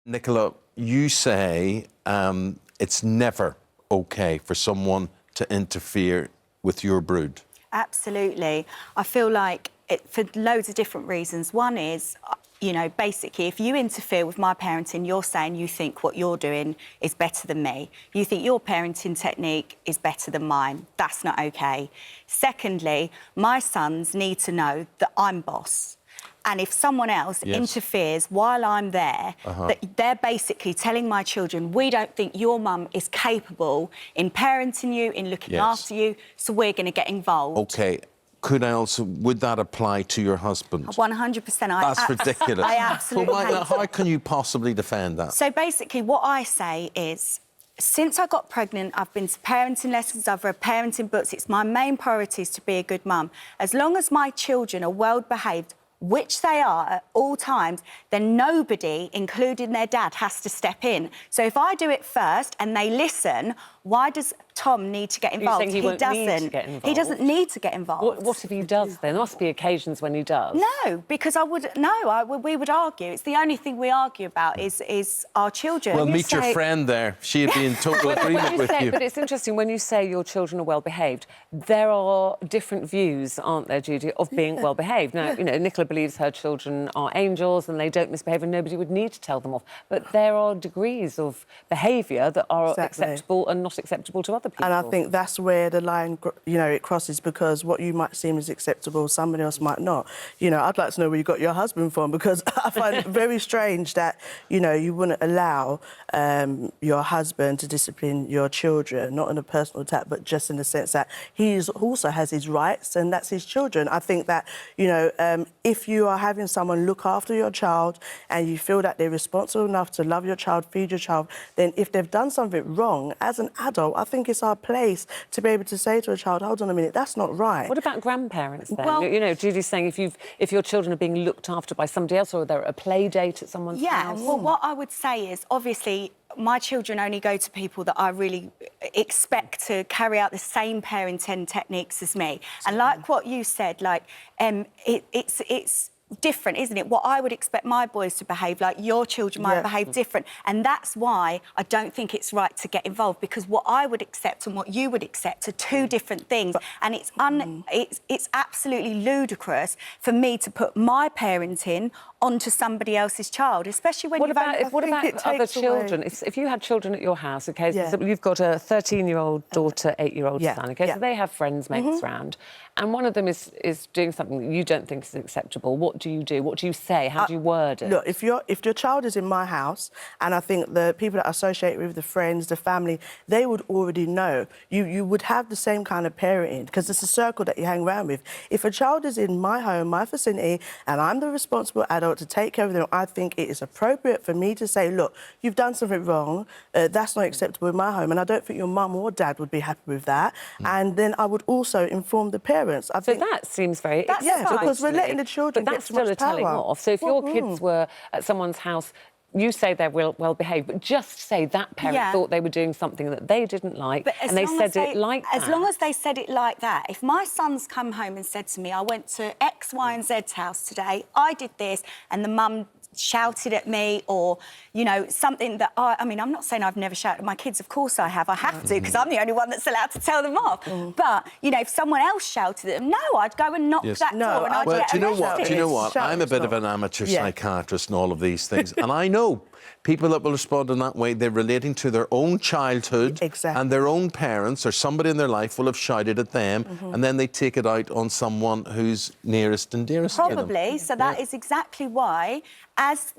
Nicola, you say it's never OK for someone to interfere with your brood. Absolutely. I feel like for loads of different reasons. One is, you know, basically, if you interfere with my parenting, you're saying you think what you're doing is better than me. You think your parenting technique is better than mine. That's not OK. Secondly, my sons need to know that I'm boss. And if someone else interferes while I'm there, that they're basically telling my children, we don't think your mum is capable in parenting you, in looking after you, so we're going to get involved. OK. Would that apply to your husband? 100%. That's ridiculous. I absolutely hate it. How can you possibly defend that? So basically what I say is, since I got pregnant, I've been to parenting lessons, I've read parenting books. It's my main priority is to be a good mum. As long as my children are well-behaved, which they are at all times, then nobody, including their dad, has to step in. So if I do it first and they listen, why does Tom need to get involved? He doesn't. Need to get involved? He doesn't need to get involved. What if he does, then? There must be occasions when he does. No, because we would argue. It's the only thing we argue about is our children. Well, meet your friend there. She'd be in total agreement with you. But it's interesting, when you say your children are well-behaved, there are different views, aren't there, Judi, of being well-behaved. Now, you know, Nicola believes her children are angels and they don't misbehave and nobody would need to tell them off. But there are degrees of behaviour that are acceptable and not acceptable to other people. And I think that's where the line, you know, it crosses, because what you might seem as acceptable, somebody else might not. You know, I'd like to know where you got your husband from, because I find it very strange that, you know, you wouldn't allow your husband to discipline your children, not in a personal attack, but just in the sense that he also has his rights and that's his children. I think that, you know, if you are having someone look after your child and you feel that they're responsible enough to love your child, feed your child, then if they've done something wrong, as an adult, I think it's our place to be able to say to a child, hold on a minute, that's not right. What about grandparents then? Well, you know, Judy's saying if your children are being looked after by somebody else, or they're at a play date at someone's house. Well, what I would say is, obviously, my children only go to people that I really expect to carry out the same parenting techniques as me. And like what you said, like, it's different, isn't it? What I would expect my boys to behave like, your children might behave different. And that's why I don't think it's right to get involved, because what I would accept and what you would accept are two different things. And it's absolutely ludicrous for me to put my parenting onto somebody else's child, especially when what about other children? If you had children at your house, OK, so you've got a 13-year-old daughter, 8-year-old son, OK, so they have friends, mates round, and one of them is doing something that you don't think is acceptable. What do you do? What do you say? How do you word it? Look, if your child is in my house, and I think the people that I associate with, the friends, the family, they would already know. You would have the same kind of parenting, because it's a circle that you hang around with. If a child is in my home, my vicinity, and I'm the responsible adult to take care of them, I think it is appropriate for me to say, look, you've done something wrong, that's not acceptable in my home, and I don't think your mum or dad would be happy with that. And then I would also inform the parents. I think that seems very... because we're letting the children But that's still a telling off. So if your kids were at someone's house, you say they're well-behaved, but just say that parent thought they were doing something that they didn't like, and they said it like that. As long as they said it like that. If my son's come home and said to me, I went to X, Y and Z's house today, I did this, and the mum shouted at me, or, you know, something that I mean, I'm not saying I've never shouted at my kids, of course I have to, because I'm the only one that's allowed to tell them off. But, you know, if someone else shouted at them, no, I'd go and knock that door and I'd get do you know what? I'm a bit of an amateur psychiatrist in all of these things, and I know people that will respond in that way, they're relating to their own childhood, and their own parents or somebody in their life will have shouted at them, and then they take it out on someone who's nearest and dearest to them. Probably. So that is exactly why, as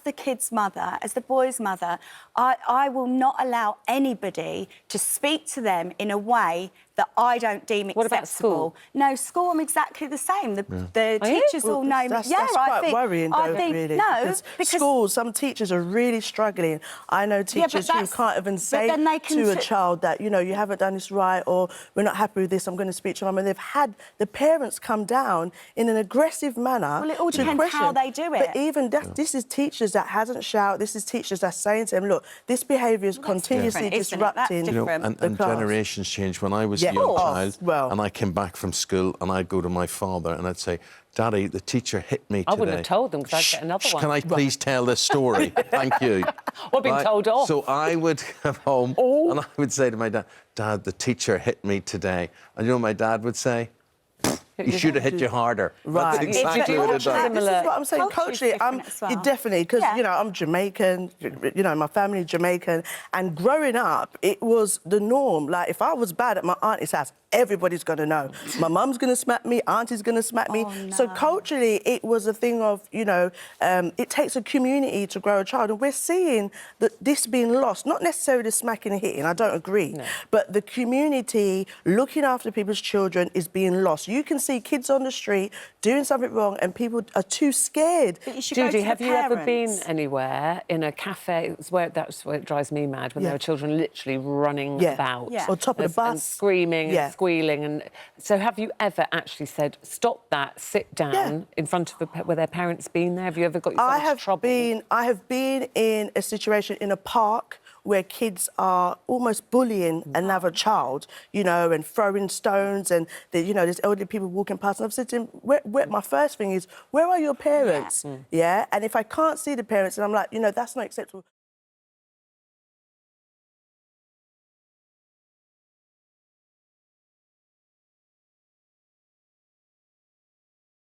the kid's mother, as the boy's mother, I will not allow anybody to speak to them in a way that I don't deem acceptable. What about school? No, school, I'm exactly the same. The teachers all know me. That's quite worrying, though, really. No, because schools, some teachers are really struggling. I know teachers who can't even say to a child that, you know, you haven't done this right, or we're not happy with this, I'm going to speak to mum. And they've had the parents come down in an aggressive manner. Well, it all depends how they do it. But even this is teachers. teachers that hasn't shouted. This is teachers that's saying to them, look, this behaviour is continuously disrupting and generations change. When I was a young child and I came back from school and I'd go to my father and I'd say, Daddy, the teacher hit me today. I wouldn't have told them because I'd get another one. Can I please tell this story? Thank you. Or being told off. So I would come home and I would say to my dad, Dad, the teacher hit me today. And you know what my dad would say? You should have hit you harder. Right. That's exactly what it does. This is what I'm saying. Culturally, definitely, because, you know, I'm Jamaican, you know, my family's Jamaican, and growing up, it was the norm. Like, if I was bad at my auntie's house, everybody's going to know. My mum's going to smack me, auntie's going to smack me. No. So culturally, it was a thing of, you know, it takes a community to grow a child, and we're seeing that this being lost, not necessarily the smacking and hitting, I don't agree, but the community looking after people's children is being lost. You can see kids on the street doing something wrong and people are too scared. Judi, have you ever been anywhere in a cafe? That's where it drives me mad, when there are children literally running about. On top of the bus. And screaming and squealing. And so have you ever actually said, stop that, sit down in front of where their parents been there? Have you ever got yourself into trouble? I have been in a situation in a park where kids are almost bullying another child, you know, and throwing stones, and, you know, there's elderly people walking past. And I've said to him, my first thing is, where are your parents? And if I can't see the parents, and I'm like, you know, that's not acceptable.